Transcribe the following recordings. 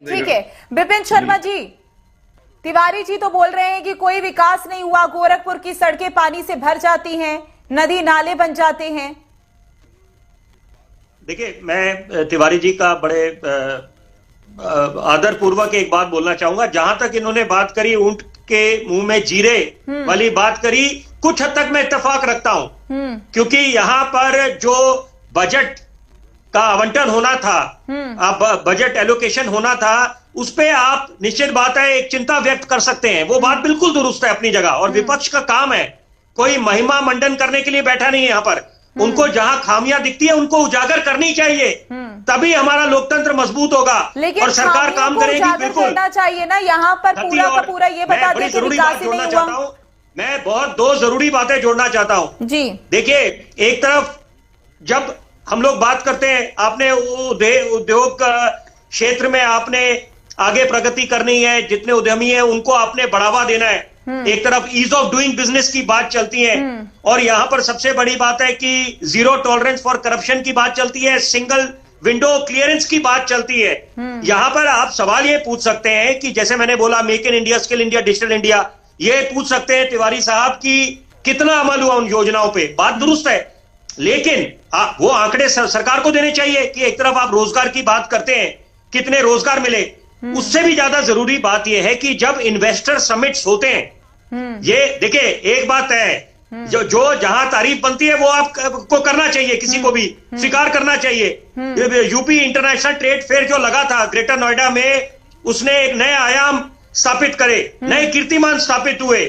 ठीक है। विपिन शर्मा जी, तिवारी जी तो बोल रहे हैं कि कोई विकास नहीं हुआ, गोरखपुर की सड़कें पानी से भर जाती हैं, नदी नाले बन जाते हैं। देखिए, मैं तिवारी जी का बड़े आदर पूर्वक एक बात बोलना चाहूंगा। जहां तक इन्होंने बात करी ऊंट के मुंह में जीरे वाली बात करी, कुछ हद तक मैं इत्तेफाक रखता हूं, क्योंकि यहां पर जो बजट का आवंटन होना था, बजट एलोकेशन होना था, उस पे आप निश्चित बात है एक चिंता व्यक्त कर सकते हैं। वो बात बिल्कुल दुरुस्त है अपनी जगह, और विपक्ष का काम है, कोई महिमा मंडन करने के लिए बैठा नहीं है यहाँ पर। उनको जहां खामियां दिखती है उनको उजागर करनी चाहिए, तभी हमारा लोकतंत्र मजबूत होगा। और सरकार काम करेगी, बिल्कुल करना चाहिए ना। यहाँ पर पूरा का पूरा ये बता दें कि विकास ही नहीं हुआ। मैं दो जरूरी बातें जोड़ना चाहता हूं जी। देखिए, एक तरफ जब हम लोग बात करते हैं, आपने उद्योग क्षेत्र में आपने आगे प्रगति करनी है, जितने उद्यमी हैं उनको आपने बढ़ावा देना है। एक तरफ ईज ऑफ डूइंग बिजनेस की बात चलती है, और यहां पर सबसे बड़ी बात है कि जीरो टॉलरेंस फॉर करप्शन की बात चलती है, सिंगल विंडो क्लियरेंस की बात चलती है। यहां पर आप सवाल ये पूछ सकते हैं कि जैसे मैंने बोला, make in India, skill India, digital India, ये पूछ सकते हैं तिवारी साहब कि कितना अमल हुआ उन योजनाओं पे। बात दुरुस्त है, लेकिन वो आंकड़े सरकार को देने चाहिए कि एक तरफ आप रोजगार की बात करते हैं, कितने रोजगार मिले। उससे भी ज्यादा जरूरी बात यह है कि जब इन्वेस्टर समिट्स होते हैं, ये देखिए एक बात है, जो जहां तारीफ बनती है वो आपको करना चाहिए, किसी को भी स्वीकार करना चाहिए। यूपी इंटरनेशनल ट्रेड फेयर जो लगा था ग्रेटर नोएडा में, उसने एक नए आयाम स्थापित करे, नए कीर्तिमान स्थापित हुए।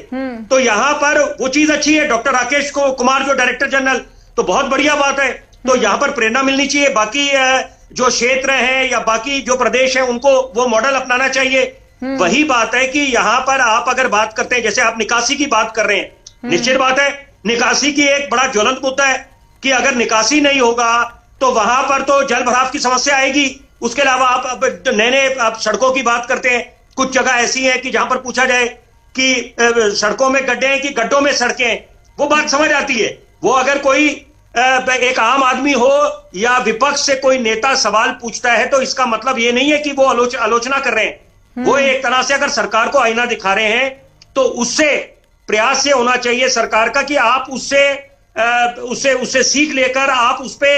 तो यहां पर वो चीज अच्छी है। डॉक्टर राकेश कुमार जो डायरेक्टर जनरल, तो बहुत बढ़िया बात है। तो यहां पर प्रेरणा मिलनी चाहिए। बाकी जो क्षेत्र हैं या बाकी जो प्रदेश हैं उनको वो मॉडल अपनाना चाहिए। वही बात है कि यहां पर आप अगर बात करते हैं, जैसे आप निकासी की बात कर रहे हैं, निश्चित बात है निकासी की एक बड़ा ज्वलंत मुद्दा है कि अगर निकासी नहीं होगा तो वहां पर तो जल भराव की समस्या आएगी। उसके अलावा आप नए आप सड़कों की बात करते हैं, कुछ जगह ऐसी है कि जहां पर पूछा जाए कि सड़कों में गड्ढे हैं कि गड्ढों में सड़कें, वो बात समझ आती है। वो अगर कोई एक आम आदमी हो या विपक्ष से कोई नेता सवाल पूछता है तो इसका मतलब ये नहीं है कि वो आलोचना कर रहे हैं। वो एक तरह से अगर सरकार को आईना दिखा रहे हैं, तो उससे प्रयास ये होना चाहिए सरकार का कि आप उससे सीख लेकर आप उस पे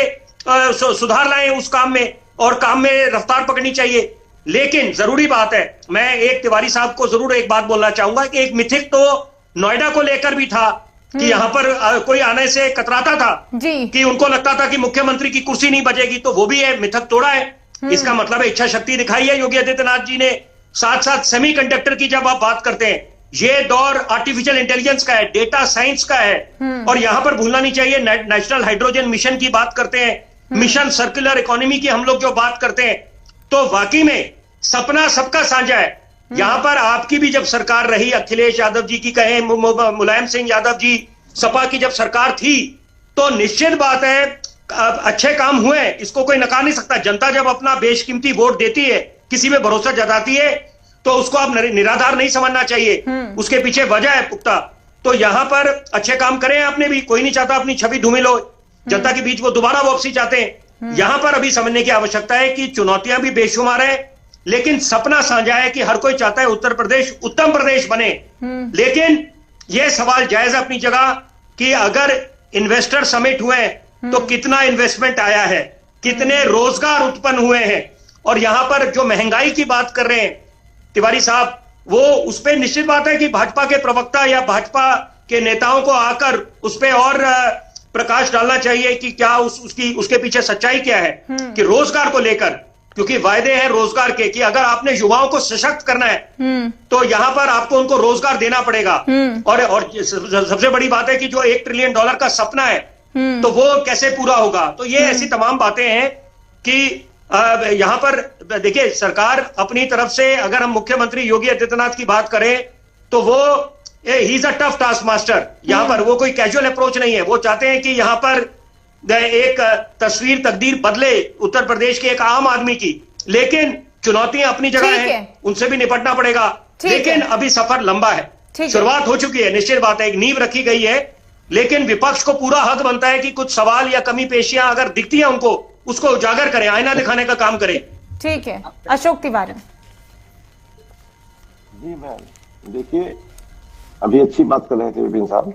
सुधार लाएं उस काम में, और काम में रफ्तार पकड़नी चाहिए। लेकिन जरूरी बात है, मैं एक तिवारी साहब को जरूर एक बात बोलना चाहूंगा कि एक मिथिक तो नोएडा को लेकर भी था कि यहां पर कोई आने से कतराता था जी, कि उनको लगता था कि मुख्यमंत्री की कुर्सी नहीं बचेगी, तो वो भी है मिथक तोड़ा है। इसका मतलब है इच्छा शक्ति दिखाई है योगी आदित्यनाथ जी ने। साथ साथ सेमीकंडक्टर की जब आप बात करते हैं, ये दौर आर्टिफिशियल इंटेलिजेंस का है, डेटा साइंस का है, और यहां पर भूलना नहीं चाहिए नेशनल हाइड्रोजन मिशन की बात करते हैं, मिशन सर्कुलर इकोनॉमी की हम लोग जो बात करते हैं, तो वाकई में सपना सबका साझा है। यहां पर आपकी भी जब सरकार रही, अखिलेश यादव जी की कहें, मुलायम सिंह यादव जी, सपा की जब सरकार थी, तो निश्चित बात है अच्छे काम हुए, इसको कोई नकार नहीं सकता। जनता जब अपना बेशकीमती वोट देती है, किसी में भरोसा जताती है, तो उसको आप निराधार नहीं समझना चाहिए, उसके पीछे वजह है पुख्ता। तो यहां पर अच्छे काम करें आपने भी, कोई नहीं चाहता अपनी छवि धूमिल हो जनता के बीच, वो दोबारा वापसी चाहते हैं। यहां पर अभी समझने की आवश्यकता है कि चुनौतियां भी बेशुमार है, लेकिन सपना साझा है कि हर कोई चाहता है उत्तर प्रदेश उत्तम प्रदेश बने। लेकिन यह सवाल जायज अपनी जगह कि अगर इन्वेस्टर समिट हुए तो कितना इन्वेस्टमेंट आया है, कितने रोजगार उत्पन्न हुए हैं, और यहां पर जो महंगाई की बात कर रहे हैं तिवारी साहब, वो उस पर निश्चित बात है कि भाजपा के प्रवक्ता या भाजपा के नेताओं को आकर उस पर और प्रकाश डालना चाहिए कि क्या उसके पीछे सच्चाई क्या है। कि रोजगार को लेकर, क्योंकि वायदे हैं रोजगार के कि अगर आपने युवाओं को सशक्त करना है तो यहां पर आपको उनको रोजगार देना पड़ेगा। और सबसे बड़ी बात है कि जो $1 ट्रिलियन का सपना है, तो वो कैसे पूरा होगा। तो ये ऐसी तमाम बातें हैं कि यहां पर देखिए, सरकार अपनी तरफ से, अगर हम मुख्यमंत्री योगी आदित्यनाथ की बात करें, तो वो he is a tough task master. यहां पर वो कोई कैजुअल अप्रोच नहीं है। वो चाहते हैं कि यहां पर एक तकदीर बदले उत्तर प्रदेश के एक आम आदमी की, लेकिन चुनौतियां अपनी जगह हैं, उनसे भी निपटना पड़ेगा। लेकिन अभी सफर लंबा है, शुरुआत हो चुकी है, निश्चित बात है, एक नींव रखी गई है, लेकिन विपक्ष को पूरा हक बनता है कि कुछ सवाल या कमी पेशियां अगर दिखती है उनको, उसको उजागर करें, आईना दिखाने का काम करें। ठीक है। अशोक तिवारी। जी मैम, देखिए अभी अच्छी बात कर रहे थे विपिन साहब